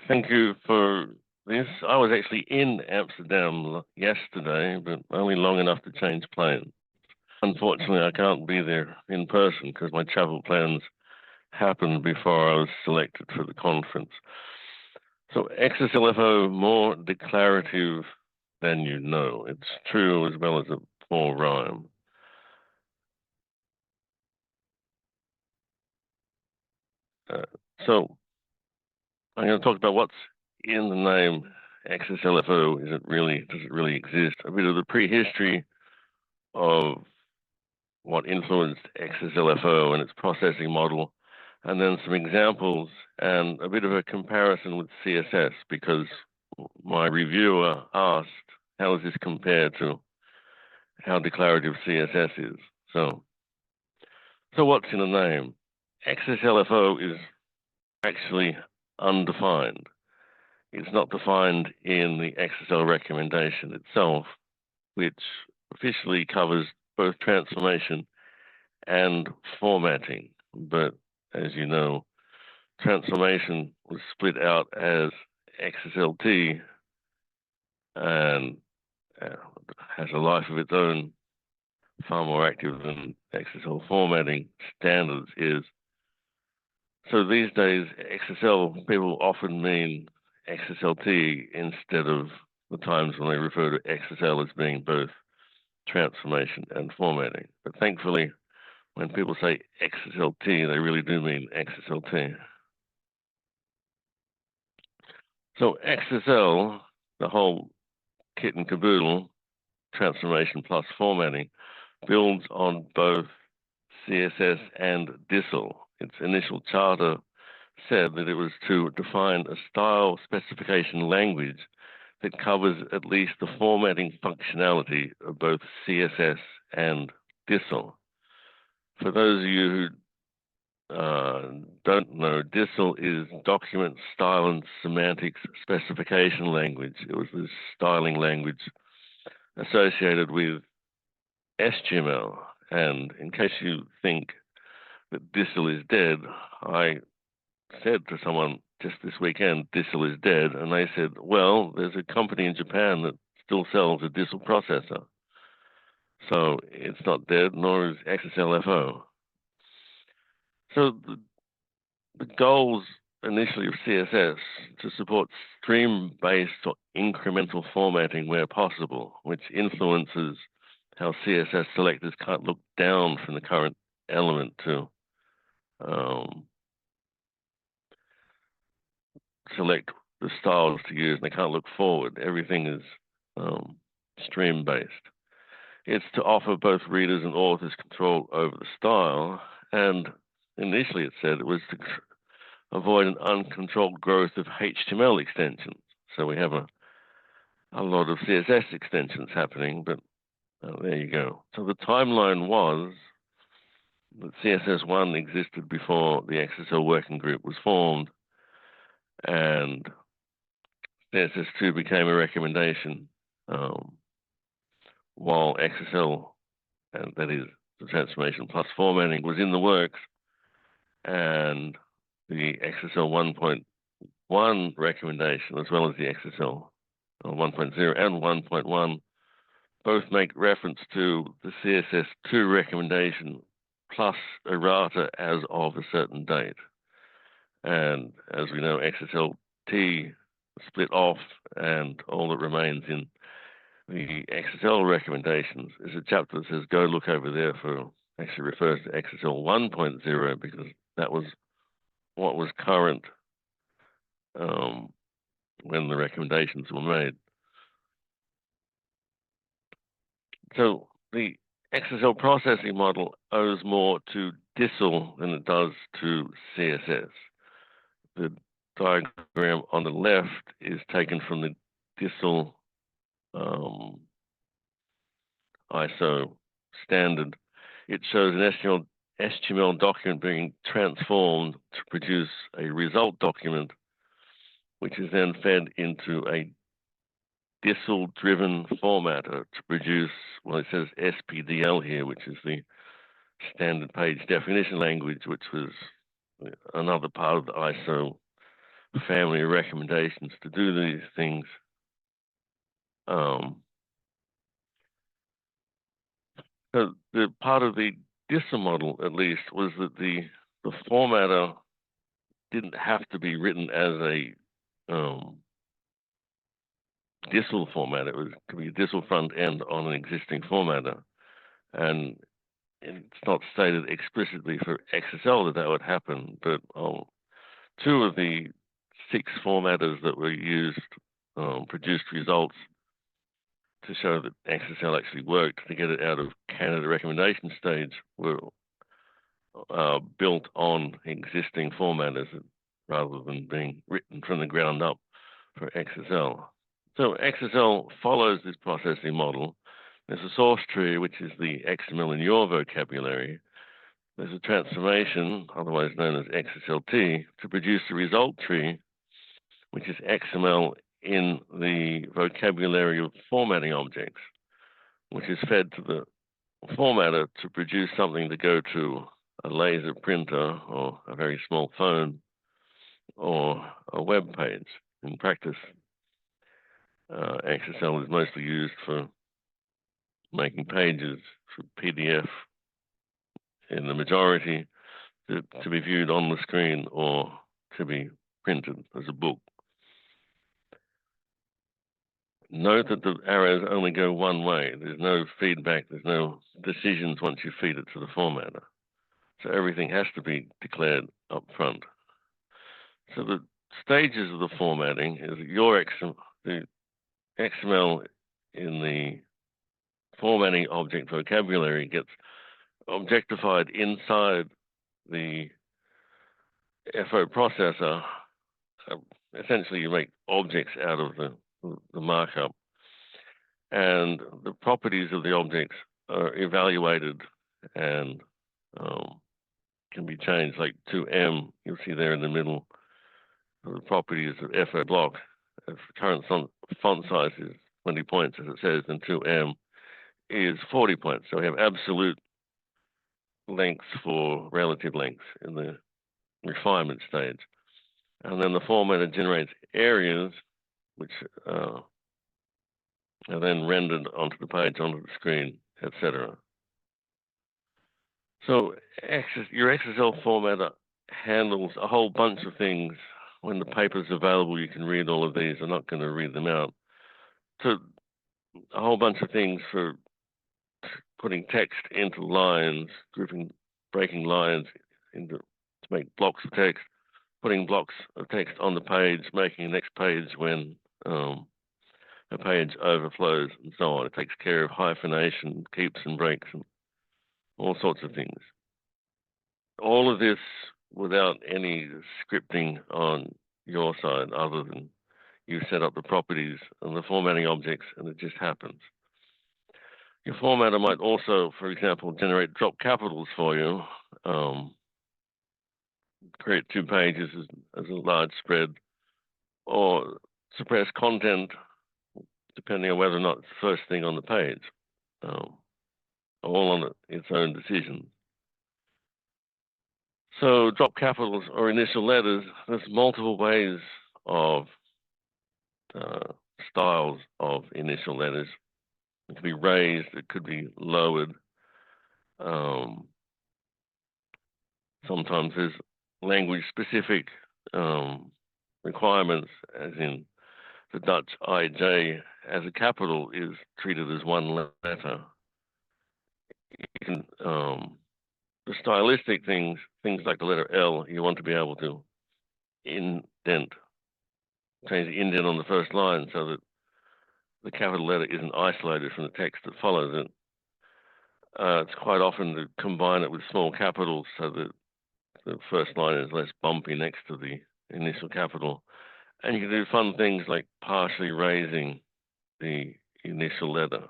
Thank you for this. I was actually in Amsterdam yesterday, but only long enough to change plans. Unfortunately, I can't be there in person because my travel plans happened before I was selected for the conference. So XSL FO more declarative than you know. It's true as well as a poor rhyme. Uh, so I'm going to talk about what's in the name XSL FO. Does it really exist? A bit of the prehistory of what influenced XSL FO and its processing model, and then some examples and a bit of a comparison with CSS, because my reviewer asked, how does this compare to how declarative CSS is? So what's in a name? XSL FO is actually undefined. It's not defined in the XSL recommendation itself, which officially covers both transformation and formatting. But as you know, transformation was split out as XSLT and has a life of its own, far more active than XSL formatting standards is. So these days, XSL people often mean XSLT instead of the times when they refer to XSL as being both transformation and formatting. But thankfully, when people say XSLT, they really do mean XSLT. So XSL, the whole kit and caboodle, transformation plus formatting, builds on both CSS and DISL. Its initial charter said that it was to define a style specification language that covers at least the formatting functionality of both CSS and DISL. For those of you who don't know, DISL is Document Style and Semantics Specification Language. It was this styling language associated with HTML. And in case you think that DISL is dead, I said to someone just this weekend, DISL is dead. And they said, well, there's a company in Japan that still sells a DISL processor. So it's not dead, nor is XSL FO. So the goals initially of CSS to support stream-based or incremental formatting where possible, which influences how CSS selectors can't look down from the current element to select the styles to use, and they can't look forward. Everything is stream-based. It's to offer both readers and authors control over the style, and initially it said it was to avoid an uncontrolled growth of HTML extensions. So we have a lot of CSS extensions happening, but there you go. So the timeline was that CSS1 existed before the XSL working group was formed, and CSS2 became a recommendation while XSL, and that is the transformation plus formatting, was in the works, and the XSL 1.1 recommendation, as well as the XSL 1.0 and 1.1, both make reference to the CSS2 recommendation plus errata as of a certain date. And as we know, XSLT split off, and all that remains in the XSL recommendations is a chapter that says, go look over there for, actually refers to XSL 1.0, because that was what was current when the recommendations were made. So the XSL processing model owes more to DISL than it does to CSS. The diagram on the left is taken from the DISL ISO standard. It shows an HTML document being transformed to produce a result document, which is then fed into a DISL-driven formatter to produce, well, it says SPDL here, which is the standard page definition language, which was another part of the ISO family of recommendations to do these things. So the part of the DISA model, at least, was that the formatter didn't have to be written as a DISL format. It could be a DISL front end on an existing formatter, and it's not stated explicitly for XSL that would happen. But two of the 6 formatters that were used produced results to show that XSL actually worked to get it out of candidate recommendation stage were built on existing formatters rather than being written from the ground up for XSL. So XSL follows this processing model. There's a source tree, which is the XML in your vocabulary. There's a transformation, otherwise known as XSLT, to produce a result tree, which is XML in the vocabulary of formatting objects, which is fed to the formatter to produce something to go to a laser printer or a very small phone or a web page. In practice, XSL is mostly used for making pages for PDF in the majority to be viewed on the screen or to be printed as a book. Note that the arrows only go one way. There's no feedback, there's no decisions once you feed it to the formatter. So everything has to be declared up front. So the stages of the formatting is the XML in the formatting object vocabulary gets objectified inside the FO processor. Essentially, you make objects out of the markup, and the properties of the objects are evaluated and can be changed. Like 2M, you'll see there in the middle, the properties of FO block. If current font size is 20 points, as it says, then 2M is 40 points. So we have absolute lengths for relative lengths in the refinement stage. And then the formatter generates areas which are then rendered onto the page, onto the screen, etc. So your XSL formatter handles a whole bunch of things. When the paper's available, you can read all of these. I'm not going to read them out. So a whole bunch of things for putting text into lines, breaking lines to make blocks of text, putting blocks of text on the page, making the next page when a page overflows, and so on. It takes care of hyphenation, keeps and breaks, and all sorts of things. All of this without any scripting on your side, other than you set up the properties and the formatting objects, and it just happens. Your formatter might also, for example, generate drop capitals for you, create 2 pages as a large spread, or suppress content depending on whether or not it's the first thing on the page, all on its own decision. So drop capitals or initial letters, there's multiple ways of styles of initial letters. It could be raised, it could be lowered. Sometimes there's language-specific requirements, as in the Dutch IJ as a capital is treated as one letter. You can, the stylistic things like the letter L, you want to be able to change the indent on the first line so that the capital letter isn't isolated from the text that follows it. It's quite often to combine it with small capitals so that the first line is less bumpy next to the initial capital. And you can do fun things like partially raising the initial letter.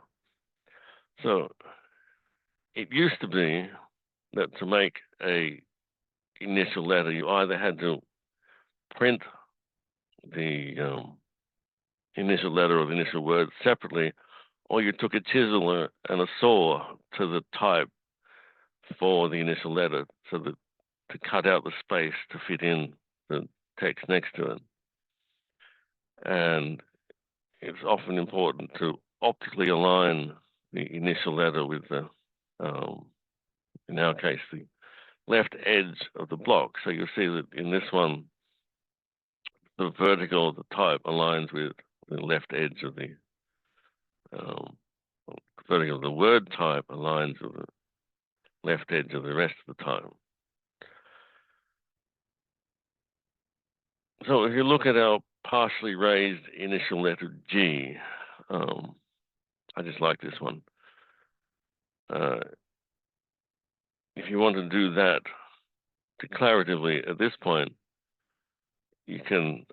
So it used to be that to make a initial letter, you either had to print the initial letter or the initial word separately, or you took a chisel and a saw to the type for the initial letter so that to cut out the space to fit in the text next to it. And it's often important to optically align the initial letter with the, in our case, the left edge of the block. So you'll see that in this one, the vertical of the type aligns with the left edge of the vertical of the word type aligns with the left edge of the rest of the type. So if you look at our partially raised initial letter G, I just like this one. If you want to do that declaratively at this point, you can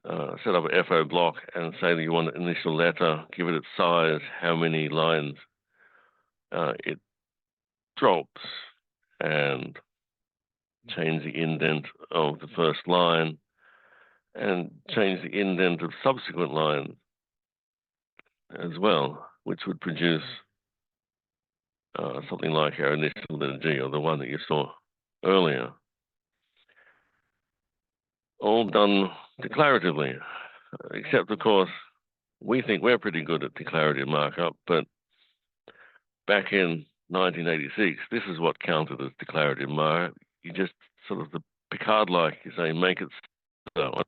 set up an FO block and say that you want an initial letter, give it its size, how many lines it drops, and change the indent of the first line, and change the indent of subsequent lines as well, which would produce something like our initial letter G, or the one that you saw earlier. All done declaratively, except, of course, we think we're pretty good at declarative markup, but back in 1986, this is what counted as declarative markup. You just sort of, the Picard-like, you say, make it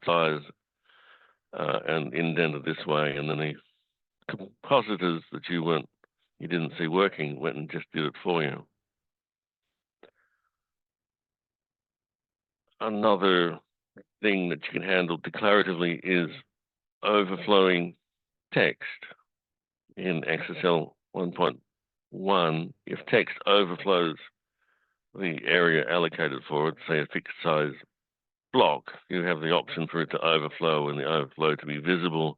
size and indent it this way, and then the compositors that you didn't see working went and just did it for you. Another thing that you can handle declaratively is overflowing text. In XSL 1.1, if text overflows the area allocated for it, say a fixed size block, you have the option for it to overflow, and the overflow to be visible,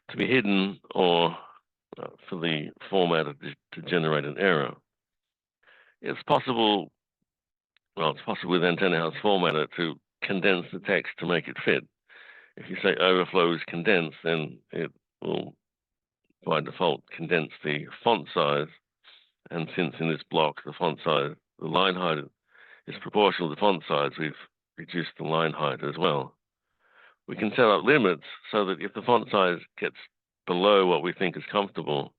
to be hidden, or for the formatter to generate an error. It's possible with Antenna House Formatter to condense the text to make it fit. If you say overflow is condensed, then it will by default condense the font size, and since in this block the font size, the line height is proportional to the font size, we've reduced the line height as well. We can set up limits so that if the font size gets below what we think is comfortable,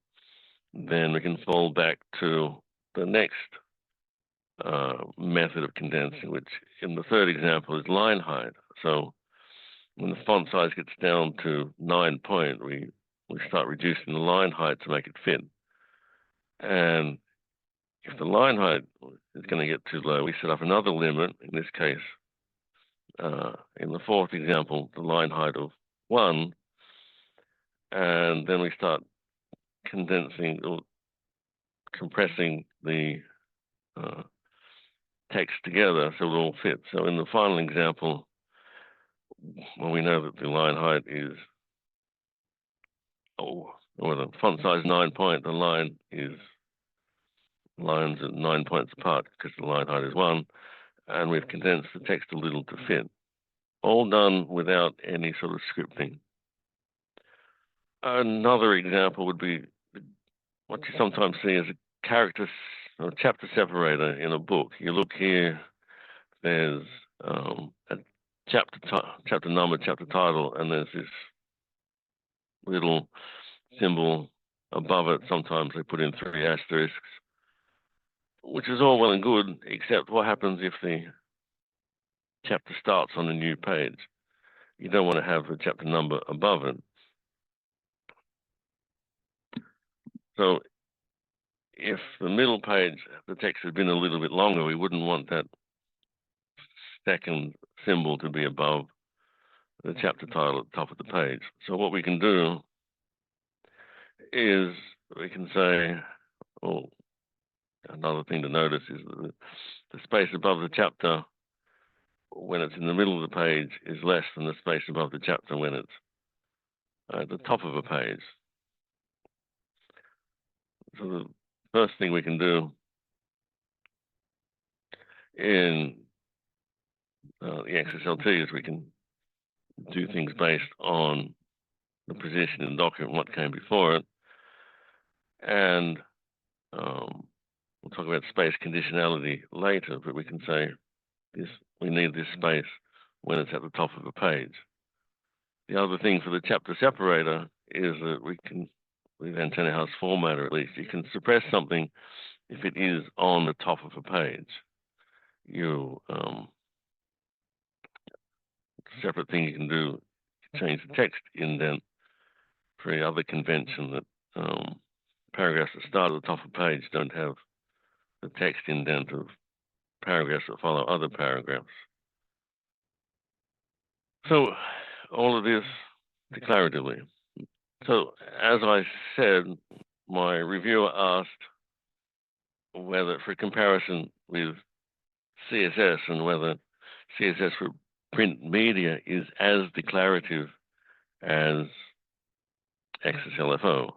then we can fall back to the next method of condensing, which in the third example is line height. So when the font size gets down to 9 point, we start reducing the line height to make it fit. And if the line height is going to get too low, we set up another limit, in this case, in the fourth example, the line height of 1, and then we start condensing or compressing the text together so it all fits. So in the final example, when we know that the line height is, or the font size 9 point, the lines at 9 points apart because the line height is 1, and we've condensed the text a little to fit. All done without any sort of scripting. Another example would be what you sometimes see as a character or chapter separator in a book. You look here, there's a chapter number, chapter title, and there's this little symbol above it. Sometimes they put in 3 asterisks, which is all well and good, except what happens if the chapter starts on a new page? You don't want to have the chapter number above it. So if the middle page, the text had been a little bit longer, we wouldn't want that second symbol to be above the chapter title at the top of the page. So what we can do is we can say, another thing to notice is that the space above the chapter when it's in the middle of the page is less than the space above the chapter when it's at the top of a page. So the first thing we can do in the XSLT is we can do things based on the position in the document, what came before it, and we'll talk about space conditionality later, but we can say we need this space when it's at the top of a page. The other thing for the chapter separator is that with antenna house formatter at least, you can suppress something if it is on the top of a page. You separate thing you can do, change the text indent for the other convention that paragraphs that start at the top of the page don't have the text indent of paragraphs that follow other paragraphs. So all of this declaratively. So as I said, my reviewer asked whether for comparison with CSS and whether CSS for print media is as declarative as XSL FO.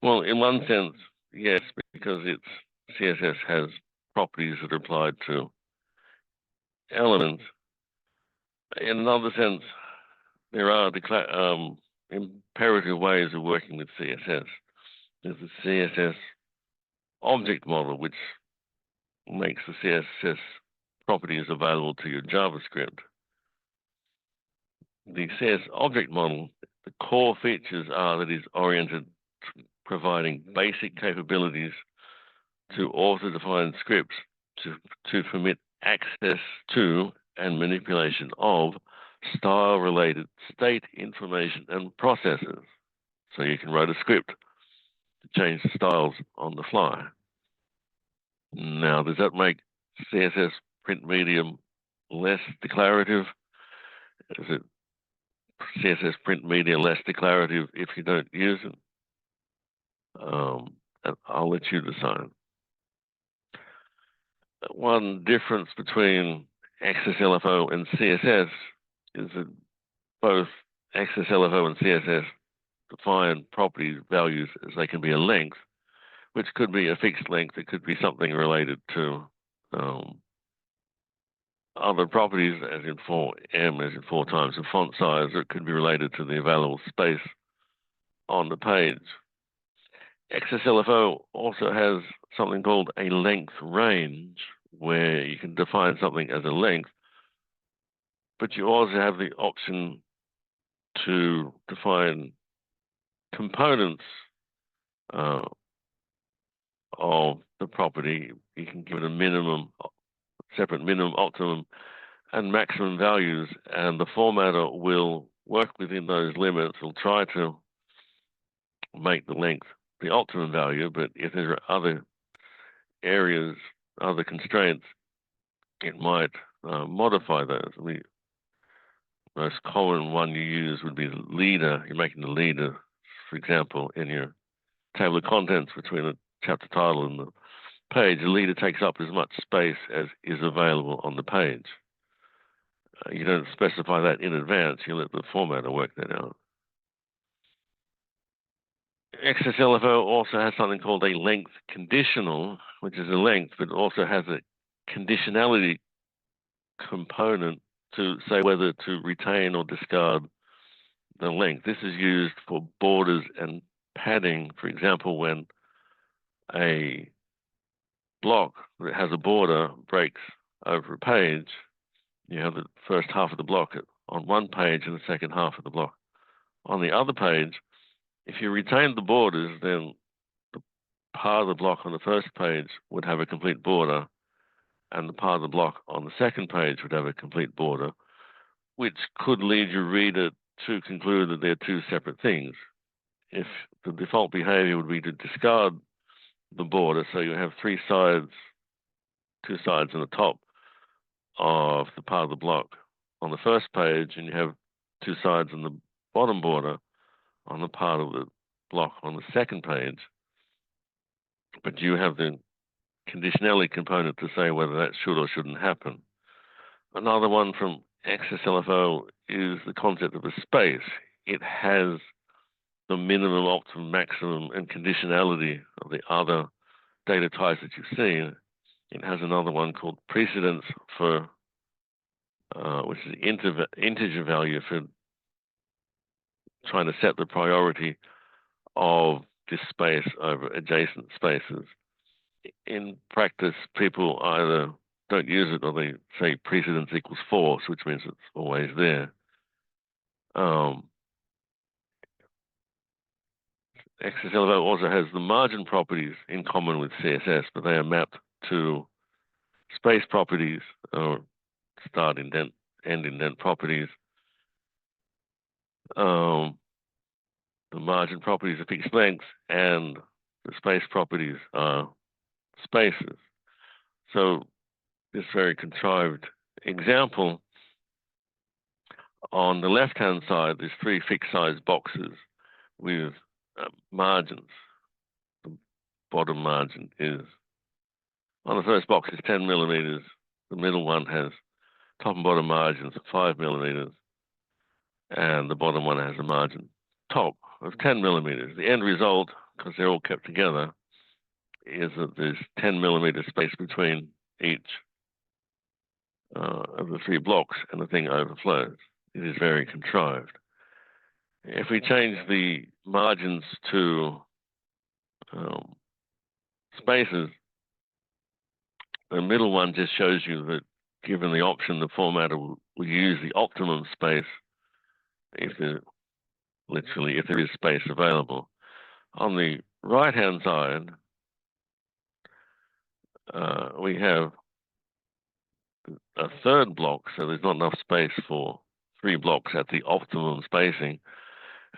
Well, in one sense, yes, because CSS has properties that are applied to elements. In another sense, there are imperative ways of working with CSS. There's the CSS object model, which makes the CSS properties available to your JavaScript. The CSS object model, the core features are that it's oriented to providing basic capabilities to author-defined scripts to permit access to and manipulation of style-related state information and processes. So you can write a script to change the styles on the fly. Now, does that make CSS print medium less declarative? Is it CSS print media less declarative if you don't use it? And I'll let you decide. One difference between XSL FO and CSS is that both XSL FO and CSS define property values as they can be a length, which could be a fixed length. It could be something related to other properties, as in 4M, as in 4 times the font size, or it could be related to the available space on the page. XSL FO also has something called a length range, where you can define something as a length, but you also have the option to define components of the property. You can give it a minimum, separate minimum, optimum, and maximum values, and the formatter will work within those limits. Will try to make the length the optimum value, but if there are other areas, other constraints, it might modify those. The most common one you use would be the leader. You're making the leader, for example, in your table of contents between the chapter title and the page. The leader takes up as much space as is available on the page. You don't specify that in advance. You let the formatter work that out. XSL FO also has something called a length conditional, which is a length, but also has a conditionality component to say whether to retain or discard the length. This is used for borders and padding. For example, when a block that has a border breaks over a page, you have the first half of the block on one page and the second half of the block on the other page. If you retain the borders, then the part of the block on the first page would have a complete border, and the part of the block on the second page would have a complete border, which could lead your reader to conclude that they're two separate things. If the default behavior would be to discard the border, so you have 3 sides, 2 sides on the top of the part of the block on the first page, and you have 2 sides on the bottom border on the part of the block on the second page, but you have the conditionality component to say whether that should or shouldn't happen. Another one from XSL FO is the concept of a space. It has the minimum, optimum, maximum, and conditionality of the other data types that you've seen. It has another one called precedence for, which is the integer value for trying to set the priority of this space over adjacent spaces. In practice, people either don't use it or they say precedence equals false, which means it's always there. XSL FO also has the margin properties in common with CSS, but they are mapped to space properties or start indent, end indent properties. The margin properties are fixed lengths, and the space properties are spaces. So this very contrived example, on the left-hand side, there's 3 fixed-size boxes with margins. The bottom margin is, on the first box is 10 millimeters. The middle one has top and bottom margins of 5 millimeters, and the bottom one has a margin top of 10 millimeters. The end result, because they're all kept together, is that there's 10 millimeter space between each of the 3 blocks, and the thing overflows. It is very contrived. If we change the margins to spaces, the middle one just shows you that given the option, the formatter will use the optimum space if there is space available. On the right-hand side, we have a third block, so there's not enough space for 3 blocks at the optimum spacing,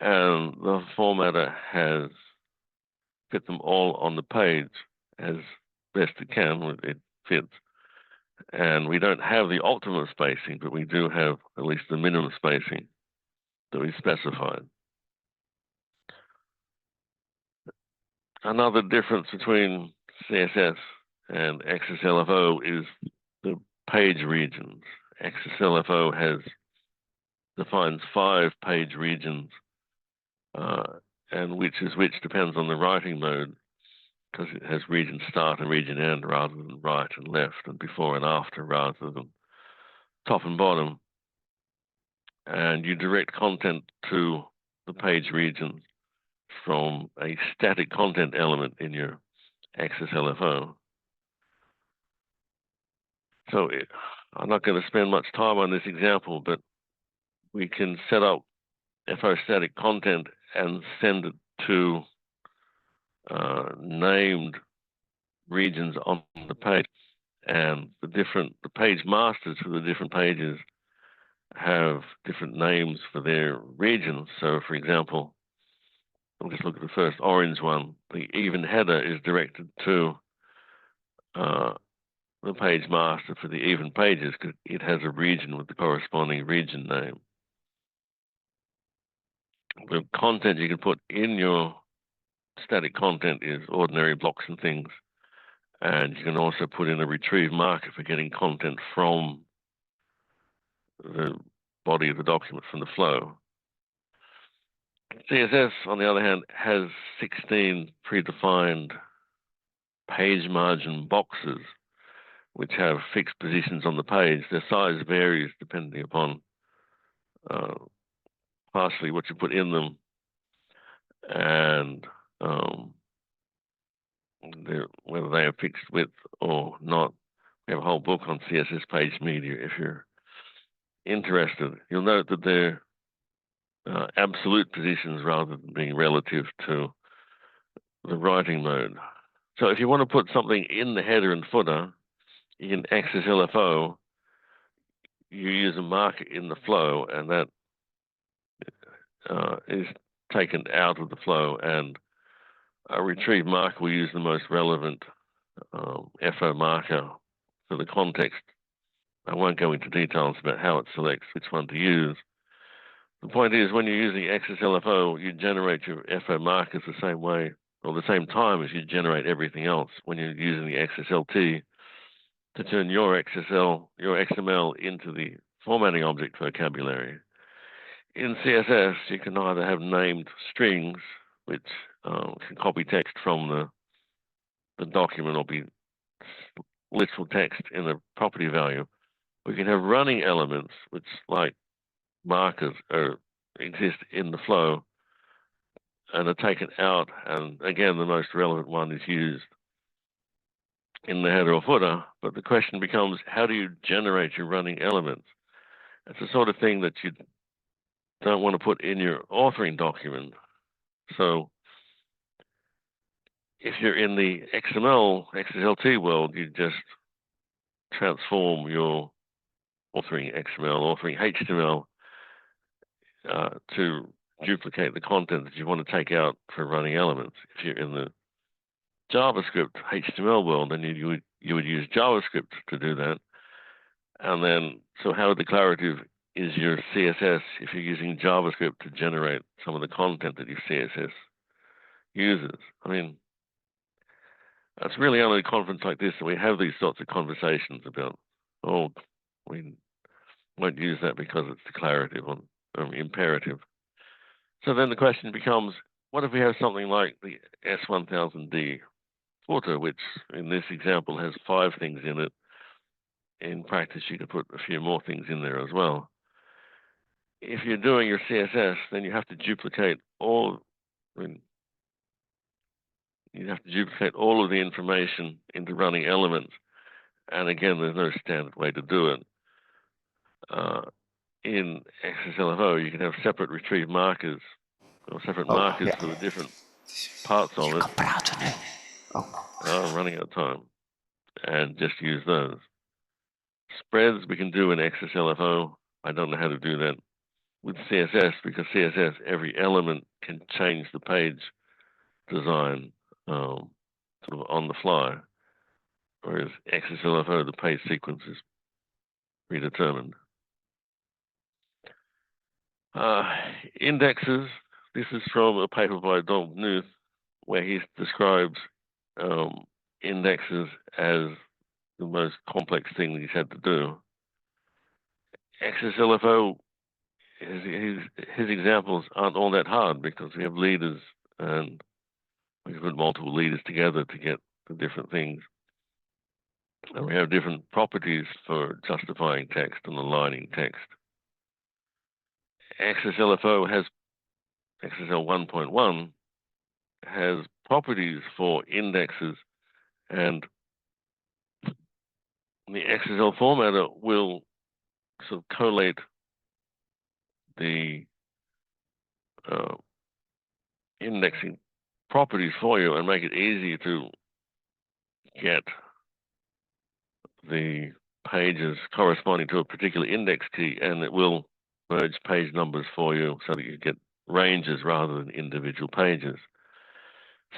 and the formatter has fit them all on the page as best it can. It fits. And we don't have the optimum spacing, but we do have at least the minimum spacing that we specified. Another difference between CSS and XSL FO is the page regions. XSL FO defines 5 page regions, and which depends on the writing mode, because it has region start and region end rather than right and left, and before and after rather than top and bottom. And you direct content to the page regions from a static content element in your XSL FO. So I'm not going to spend much time on this example, but we can set up FO static content and send it to named regions on the page, and the page masters for the different pages have different names for their regions. So, for example, I'll just look at the first orange one. The even header is directed to the page master for the even pages, because it has a region with the corresponding region name. The content you can put in your static content is ordinary blocks and things, and you can also put in a retrieve marker for getting content from the body of the document, from the flow. CSS, on the other hand, has 16 predefined page margin boxes, which have fixed positions on the page. Their size varies depending upon partially what you put in them and whether they are fixed width or not. We have a whole book on CSS page media if you're interested. You'll note that they're absolute positions rather than being relative to the writing mode. So if you want to put something in the header and footer in XSL FO, you use a marker in the flow, and that is taken out of the flow, and a retrieve marker will use the most relevant FO marker for the context. I won't go into details about how it selects which one to use. The point is, when you're using XSL FO, you generate your FO markers the same way, or the same time as you generate everything else when you're using the XSLT to turn your XML into the formatting object vocabulary. In CSS, you can either have named strings, which can copy text from the document or be literal text in the property value. We can have running elements, which, like markers, exist in the flow and are taken out. And again, the most relevant one is used in the header or footer. But the question becomes, how do you generate your running elements? It's the sort of thing that you don't want to put in your authoring document. So If you're in the XML, XSLT world, you just transform your authoring XML, authoring HTML to duplicate the content that you want to take out for running elements. If you're in the JavaScript HTML world, then you would use JavaScript to do that. And then, so how declarative is your CSS if you're using JavaScript to generate some of the content that your CSS uses? I mean, it's really only a conference like this that we have these sorts of conversations about, oh, we won't use that because it's declarative or imperative. So then the question becomes, what if we have something like the S1000D footer, which in this example has 5 things in it? In practice, you could put a few more things in there as well. If you're doing your CSS, then you have to duplicate all, you have to duplicate all of the information into running elements. And again, there's no standard way to do it. In XSL FO, you can have separate retrieve markers or separate markers for the different parts of it. I'm running out of time. And just use those. Spreads we can do in XSL FO. I don't know how to do that with CSS, because CSS, every element can change the page design sort of on the fly, whereas XSL FO, the page sequence is predetermined. Indexes. This is from a paper by Donald Knuth, where he describes indexes as the most complex thing that he's had to do. XSL FO, his examples aren't all that hard because we have leaders and we put multiple leaders together to get the different things. And we have different properties for justifying text and aligning text. XSL FO has, XSL 1.1 has properties for indexes, and the XSL formatter will sort of collate the indexing properties for you and make it easier to get the pages corresponding to a particular index key, and it will merge page numbers for you so that you get ranges rather than individual pages.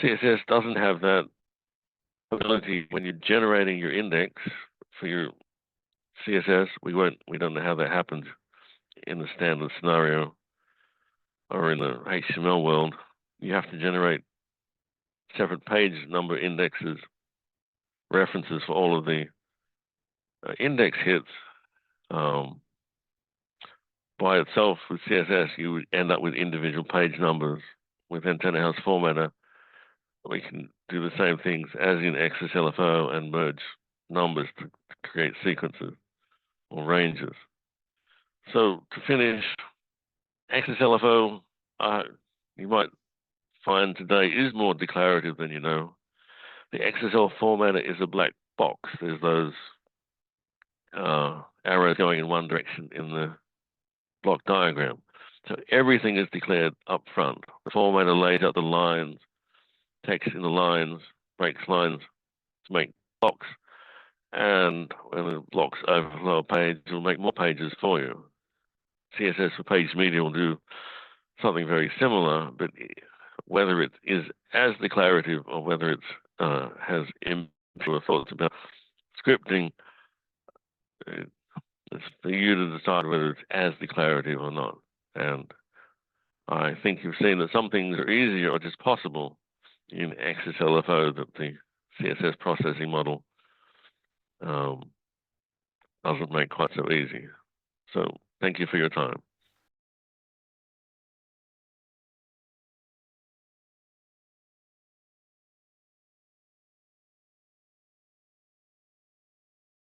CSS doesn't have that ability. When you're generating your index for your CSS, we don't know how that happens in the standard scenario or in the HTML world. You have to generate separate page number indexes, references for all of the index hits. By itself with CSS, you would end up with individual page numbers. With Antenna House Formatter, we can do the same things as in XSL FO and merge numbers to create sequences or ranges. So to finish, XSL FO, you might find today is more declarative than you know. The XSL formatter is a black box. There's those arrows going in one direction in the block diagram. So everything is declared up front. The formatter lays out the lines, text in the lines, breaks lines to make blocks, and when the blocks overflow a page, it will make more pages for you. CSS for page media will do something very similar, but whether it is as declarative or whether it has impure thoughts about scripting, it's for you to decide whether it's as declarative or not. And I think you've seen that some things are easier or just possible in XSL FO that the CSS processing model doesn't make quite so easy. So thank you for your time.